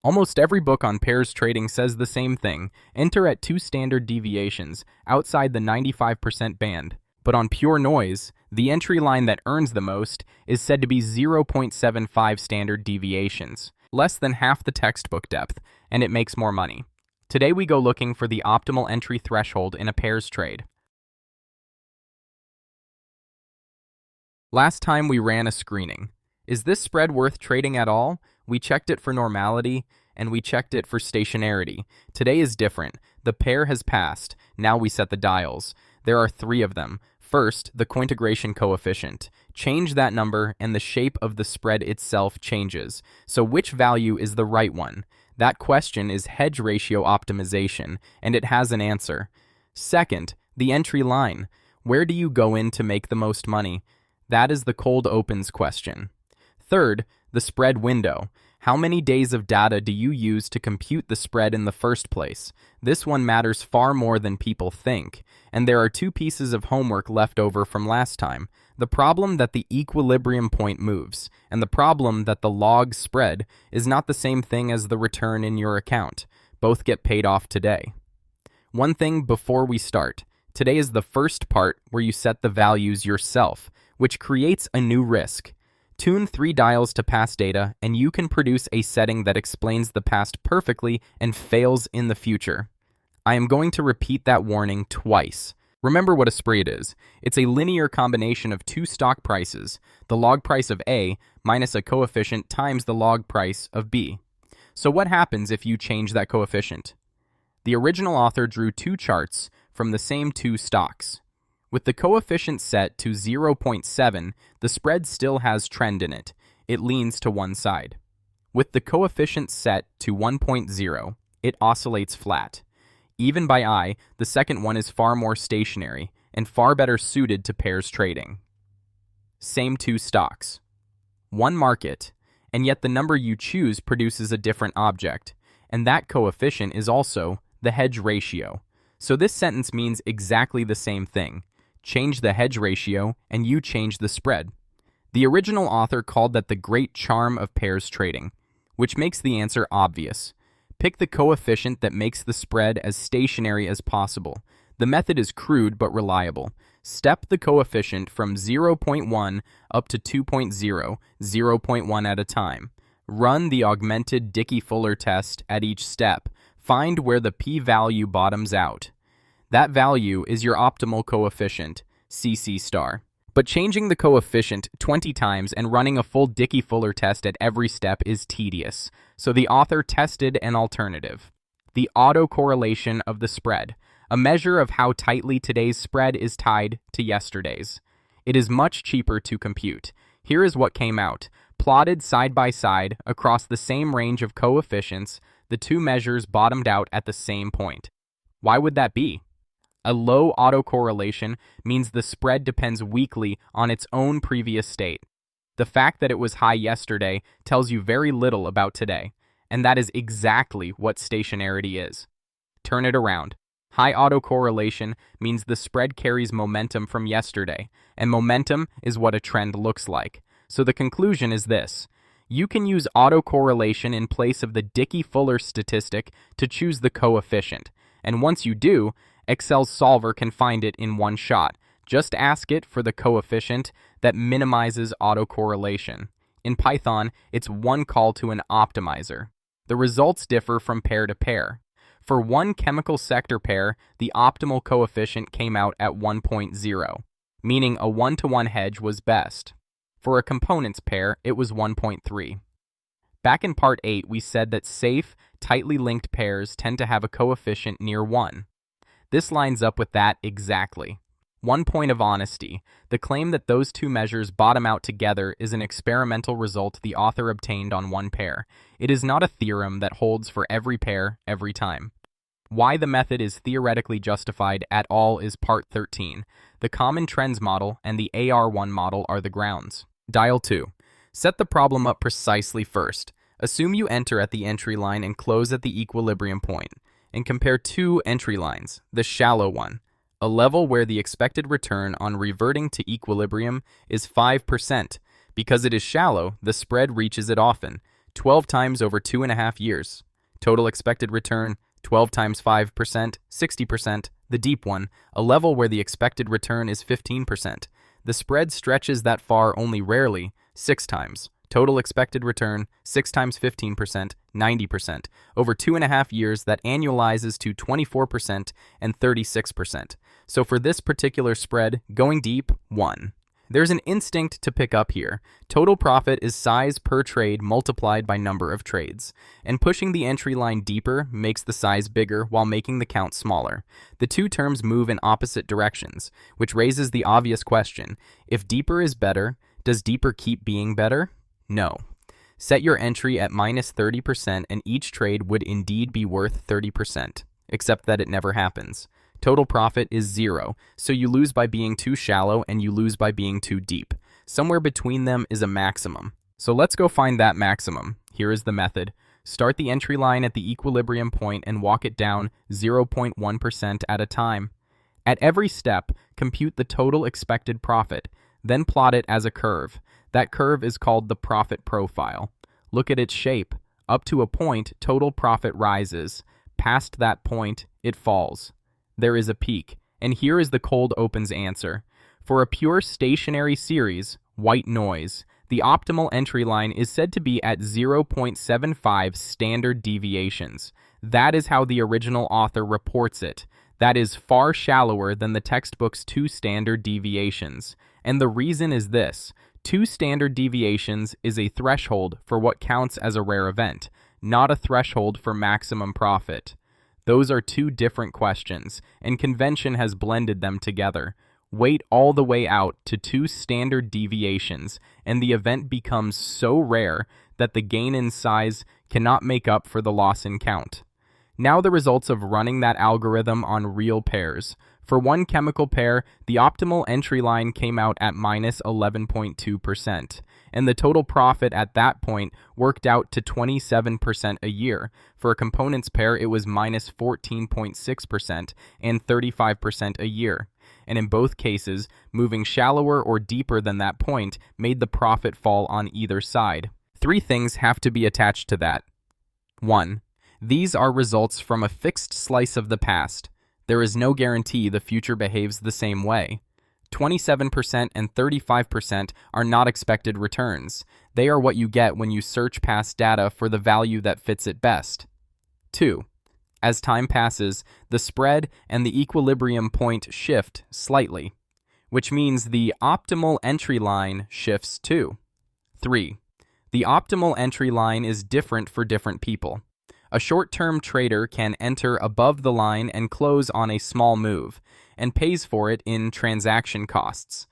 Almost every book on pairs trading says the same thing. Enter at 2 standard deviations, outside the 95% band. But on pure noise, the entry line that earns the most is said to be 0.75 standard deviations, less than half the textbook depth, and it makes more money. Today we go looking for the optimal entry threshold in a pairs trade. Last time we ran a screening. Is this spread worth trading at all? We checked it for normality, and we checked it for stationarity. Today is different. The pair has passed. Now we set the dials. There are 3 of them. First, the cointegration coefficient. Change that number, and the shape of the spread itself changes. So which value is the right one? That question is hedge ratio optimization, and it has an answer. Second, the entry line. Where do you go in to make the most money? That is the cold opens question. Third, the spread window. How many days of data do you use to compute the spread in the first place? This one matters far more than people think. And there are 2 pieces of homework left over from last time. The problem that the equilibrium point moves, and the problem that the log spread is not the same thing as the return in your account. Both get paid off today. One thing before we start. Today is the first part where you set the values yourself, which creates a new risk. Tune 3 dials to past data, and you can produce a setting that explains the past perfectly and fails in the future. I am going to repeat that warning twice. Remember what a spread is. It's a linear combination of 2 stock prices, the log price of A minus a coefficient times the log price of B. So what happens if you change that coefficient? The original author drew 2 charts from the same 2 stocks. With the coefficient set to 0.7, the spread still has trend in it. It leans to one side. With the coefficient set to 1.0, it oscillates flat. Even by eye, the second one is far more stationary and far better suited to pairs trading. Same 2 stocks. One market, and yet the number you choose produces a different object, and that coefficient is also the hedge ratio. So this sentence means exactly the same thing. Change the hedge ratio, and you change the spread. The original author called that the great charm of pairs trading, which makes the answer obvious. Pick the coefficient that makes the spread as stationary as possible. The method is crude but reliable. Step the coefficient from 0.1 up to 2.0, 0.1 at a time. Run the augmented Dickey-Fuller test at each step. Find where the p-value bottoms out. That value is your optimal coefficient, CC star. But changing the coefficient 20 times and running a full Dickey-Fuller test at every step is tedious, so the author tested an alternative. The autocorrelation of the spread, a measure of how tightly today's spread is tied to yesterday's. It is much cheaper to compute. Here is what came out. Plotted side by side across the same range of coefficients, the 2 measures bottomed out at the same point. Why would that be? A low autocorrelation means the spread depends weakly on its own previous state. The fact that it was high yesterday tells you very little about today, and that is exactly what stationarity is. Turn it around. High autocorrelation means the spread carries momentum from yesterday, and momentum is what a trend looks like. So the conclusion is this. You can use autocorrelation in place of the Dickey-Fuller statistic to choose the coefficient, and once you do, Excel's solver can find it in one shot. Just ask it for the coefficient that minimizes autocorrelation. In Python, it's one call to an optimizer. The results differ from pair to pair. For one chemical sector pair, the optimal coefficient came out at 1.0, meaning a 1-to-1 hedge was best. For a components pair, it was 1.3. Back in part 8, we said that safe, tightly linked pairs tend to have a coefficient near 1. This lines up with that exactly. One point of honesty. The claim that those 2 measures bottom out together is an experimental result the author obtained on one pair. It is not a theorem that holds for every pair, every time. Why the method is theoretically justified at all is part 13. The common trends model and the AR1 model are the grounds. Dial 2. Set the problem up precisely first. Assume you enter at the entry line and close at the equilibrium point. And compare 2 entry lines, the shallow one, a level where the expected return on reverting to equilibrium is 5%. Because it is shallow, the spread reaches it often. 12 times over 2.5 years. Total expected return, 12 times 5%, 60%. The deep one, a level where the expected return is 15%. The spread stretches that far only rarely, 6 times. Total expected return, 6 times 15%, 90%. Over 2.5 years, that annualizes to 24% and 36%. So for this particular spread, going deep, 1. There's an instinct to pick up here. Total profit is size per trade multiplied by number of trades. And pushing the entry line deeper makes the size bigger while making the count smaller. The two terms move in opposite directions, which raises the obvious question. If deeper is better, does deeper keep being better? No. Set your entry at minus 30% and each trade would indeed be worth 30%, except that it never happens. Total profit is 0, so you lose by being too shallow and you lose by being too deep. Somewhere between them is a maximum. So let's go find that maximum. Here is the method. Start the entry line at the equilibrium point and walk it down 0.1% at a time. At every step, compute the total expected profit, then plot it as a curve. That curve is called the profit profile. Look at its shape. Up to a point, total profit rises. Past that point, it falls. There is a peak, and here is the cold opens answer. For a pure stationary series, white noise, the optimal entry line is said to be at 0.75 standard deviations. That is how the original author reports it. That is far shallower than the textbook's 2 standard deviations. And the reason is this. 2 standard deviations is a threshold for what counts as a rare event, not a threshold for maximum profit. Those are 2 different questions, and convention has blended them together. Wait all the way out to 2 standard deviations, and the event becomes so rare that the gain in size cannot make up for the loss in count. Now the results of running that algorithm on real pairs. For one chemical pair, the optimal entry line came out at minus 11.2%, and the total profit at that point worked out to 27% a year. For a components pair, it was minus 14.6% and 35% a year. And in both cases, moving shallower or deeper than that point made the profit fall on either side. 3 things have to be attached to that. 1. These are results from a fixed slice of the past. There is no guarantee the future behaves the same way. 27% and 35% are not expected returns. They are what you get when you search past data for the value that fits it best. 2. As time passes, the spread and the equilibrium point shift slightly, which means the optimal entry line shifts too. 3. The optimal entry line is different for different people. A short-term trader can enter above the line and close on a small move, and pays for it in transaction costs.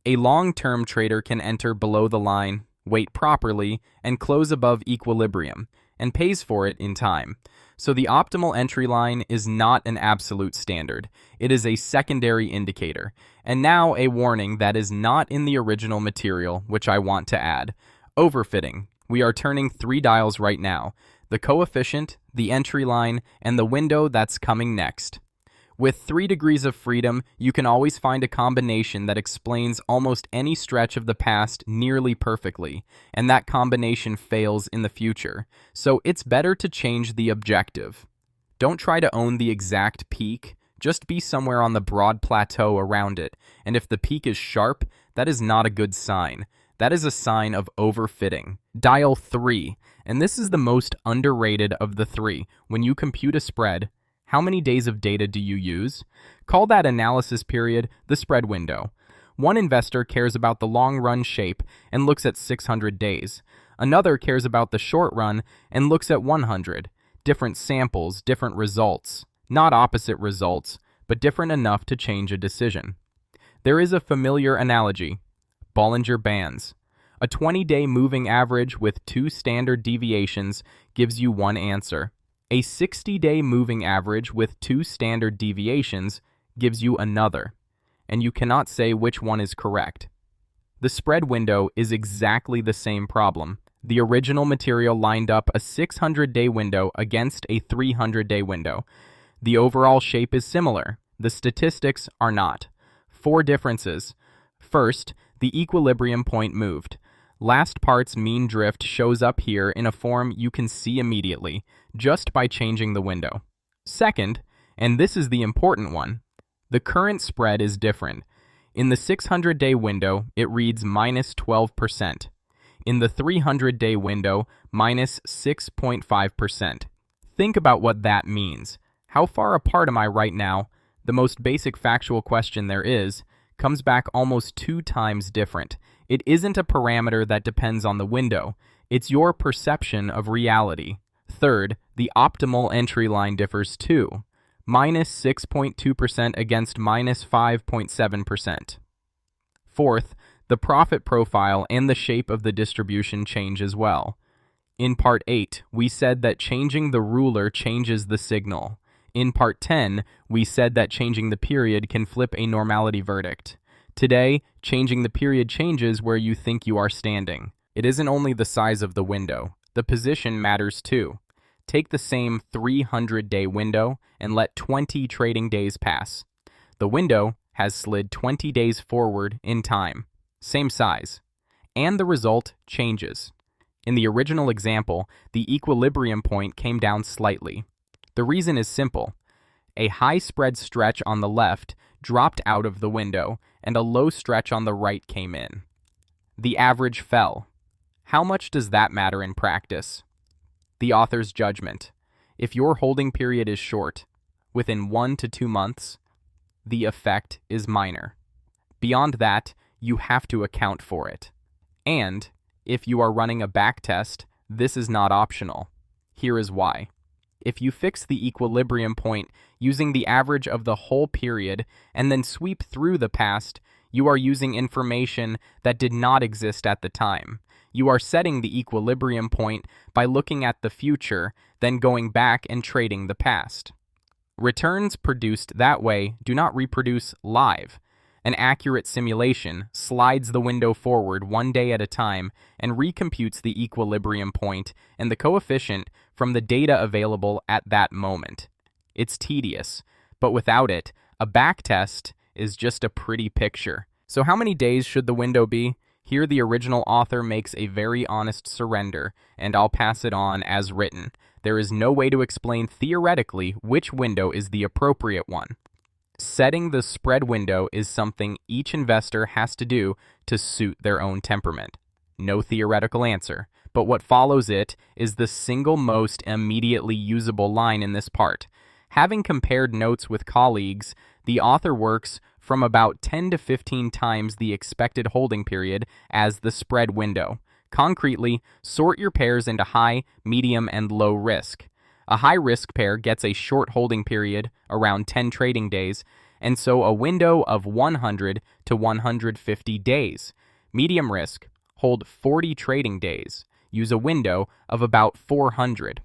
A long-term trader can enter below the line, wait properly, and close above equilibrium, and pays for it in time. So the optimal entry line is not an absolute standard. It is a secondary indicator. And now a warning that is not in the original material, which I want to add. Overfitting. We are turning 3 dials right now. The coefficient, the entry line, and the window that's coming next. With 3 degrees of freedom, you can always find a combination that explains almost any stretch of the past nearly perfectly, and that combination fails in the future. So it's better to change the objective. Don't try to own the exact peak, just be somewhere on the broad plateau around it, and if the peak is sharp, that is not a good sign. That is a sign of overfitting. Dial 3, and this is the most underrated of the 3. When you compute a spread, how many days of data do you use? Call that analysis period the spread window. One investor cares about the long-run shape and looks at 600 days. Another cares about the short run and looks at 100. Different samples, different results. Not opposite results, but different enough to change a decision. There is a familiar analogy. Bollinger Bands. A 20-day moving average with 2 standard deviations gives you one answer. A 60-day moving average with 2 standard deviations gives you another, and you cannot say which one is correct. The spread window is exactly the same problem. The original material lined up a 600-day window against a 300-day window. The overall shape is similar. The statistics are not. 4 differences. First, the equilibrium point moved. Last part's mean drift shows up here in a form you can see immediately, just by changing the window. Second, and this is the important one, the current spread is different. In the 600-day window, it reads minus 12%. In the 300-day window, minus 6.5%. Think about what that means. How far apart am I right now? The most basic factual question there is, comes back almost 2 times different. It isn't a parameter that depends on the window. It's your perception of reality. Third, the optimal entry line differs too. Minus 6.2% against minus 5.7%. Fourth, the profit profile and the shape of the distribution change as well. In Part 8, we said that changing the ruler changes the signal. In Part 10, we said that changing the period can flip a normality verdict. Today, changing the period changes where you think you are standing. It isn't only the size of the window. The position matters too. Take the same 300-day window and let 20 trading days pass. The window has slid 20 days forward in time. Same size. And the result changes. In the original example, the equilibrium point came down slightly. The reason is simple. A high spread stretch on the left dropped out of the window, and a low stretch on the right came in. The average fell. How much does that matter in practice? The author's judgment. If your holding period is short, within 1 to 2 months, the effect is minor. Beyond that, you have to account for it. And if you are running a backtest, this is not optional. Here is why. If you fix the equilibrium point using the average of the whole period and then sweep through the past, you are using information that did not exist at the time. You are setting the equilibrium point by looking at the future, then going back and trading the past. Returns produced that way do not reproduce live. An accurate simulation slides the window forward 1 day at a time and recomputes the equilibrium point and the coefficient from the data available at that moment. It's tedious, but without it, a backtest is just a pretty picture. So how many days should the window be? Here the original author makes a very honest surrender, and I'll pass it on as written. There is no way to explain theoretically which window is the appropriate one. Setting the spread window is something each investor has to do to suit their own temperament. No theoretical answer, but what follows it is the single most immediately usable line in this part. Having compared notes with colleagues, the author works from about 10 to 15 times the expected holding period as the spread window. Concretely, sort your pairs into high, medium, and low risk. A high-risk pair gets a short holding period, around 10 trading days, and so a window of 100 to 150 days. Medium risk, hold 40 trading days. Use a window of about 400.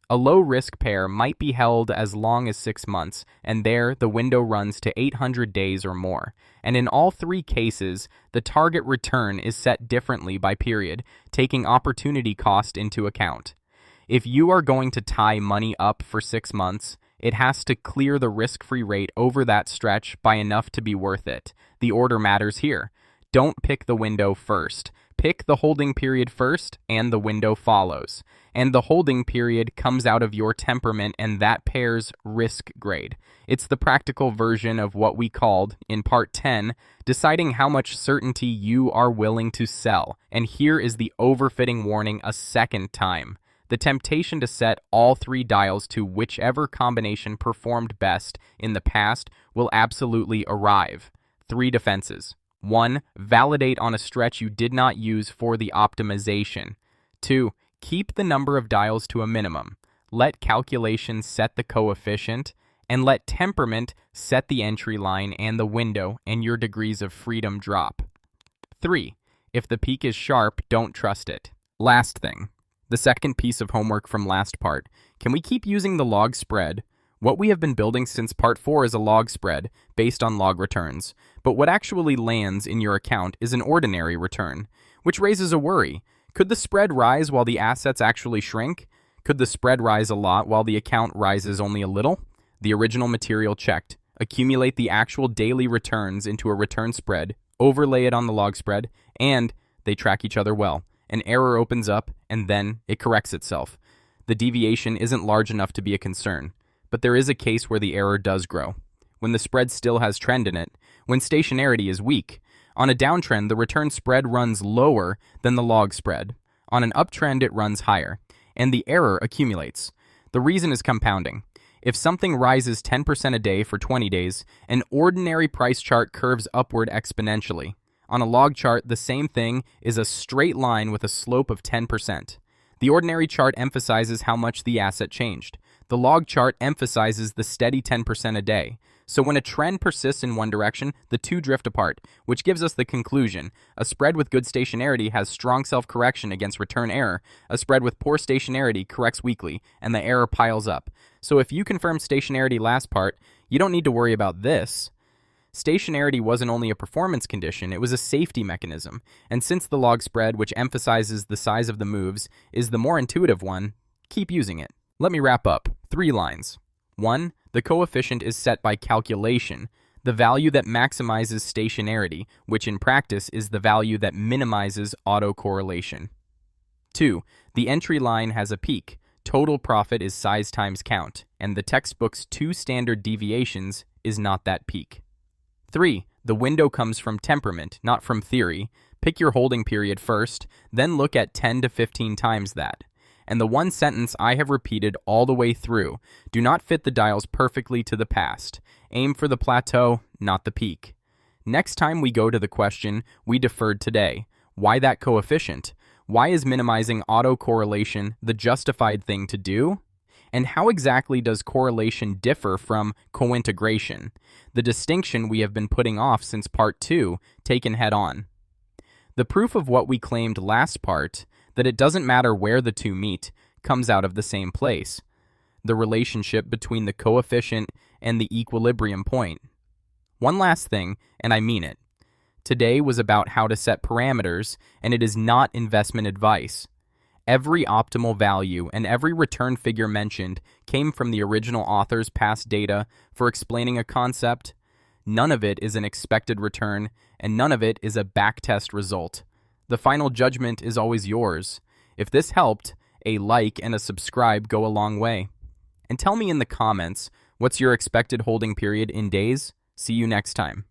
A low-risk pair might be held as long as 6 months, and there the window runs to 800 days or more. And in all 3 cases, the target return is set differently by period, taking opportunity cost into account. If you are going to tie money up for 6 months, it has to clear the risk-free rate over that stretch by enough to be worth it. The order matters here. Don't pick the window first. Pick the holding period first, and the window follows. And the holding period comes out of your temperament and that pair's risk grade. It's the practical version of what we called, in Part 10, deciding how much certainty you are willing to sell. And here is the overfitting warning a second time. The temptation to set all 3 dials to whichever combination performed best in the past will absolutely arrive. 3 defenses. 1. Validate on a stretch you did not use for the optimization. 2. Keep the number of dials to a minimum. Let calculations set the coefficient, and let temperament set the entry line and the window, and your degrees of freedom drop. 3. If the peak is sharp, don't trust it. Last thing. The second piece of homework from last part. Can we keep using the log spread? What we have been building since Part 4 is a log spread, based on log returns. But what actually lands in your account is an ordinary return, which raises a worry. Could the spread rise while the assets actually shrink? Could the spread rise a lot while the account rises only a little? The original material checked. Accumulate the actual daily returns into a return spread, overlay it on the log spread, and they track each other well. An error opens up, and then it corrects itself. The deviation isn't large enough to be a concern, but there is a case where the error does grow. When the spread still has trend in it, when stationarity is weak. On a downtrend, the return spread runs lower than the log spread. On an uptrend, it runs higher, and the error accumulates. The reason is compounding. If something rises 10% a day for 20 days, an ordinary price chart curves upward exponentially. On a log chart, the same thing is a straight line with a slope of 10%. The ordinary chart emphasizes how much the asset changed. The log chart emphasizes the steady 10% a day. So when a trend persists in one direction, the two drift apart, which gives us the conclusion. A spread with good stationarity has strong self-correction against return error. A spread with poor stationarity corrects weakly, and the error piles up. So if you confirm stationarity last part, you don't need to worry about this. Stationarity wasn't only a performance condition, it was a safety mechanism. And since the log spread, which emphasizes the size of the moves, is the more intuitive one, keep using it. Let me wrap up. 3 lines. 1. The coefficient is set by calculation, the value that maximizes stationarity, which in practice is the value that minimizes autocorrelation. 2. The entry line has a peak. Total profit is size times count, and the textbook's 2 standard deviations is not that peak. 3. The window comes from temperament, not from theory. Pick your holding period first, then look at 10 to 15 times that. And the one sentence I have repeated all the way through: do not fit the dials perfectly to the past. Aim for the plateau, not the peak. Next time we go to the question we deferred today: why that coefficient? Why is minimizing autocorrelation the justified thing to do? And how exactly does correlation differ from cointegration? The distinction we have been putting off since part 2, taken head on. The proof of what we claimed last part, that it doesn't matter where the two meet, comes out of the same place: the relationship between the coefficient and the equilibrium point. One last thing, and I mean it. Today was about how to set parameters, and it is not investment advice. Every optimal value and every return figure mentioned came from the original author's past data for explaining a concept. None of it is an expected return, and none of it is a backtest result. The final judgment is always yours. If this helped, a like and a subscribe go a long way. And tell me in the comments, what's your expected holding period in days? See you next time.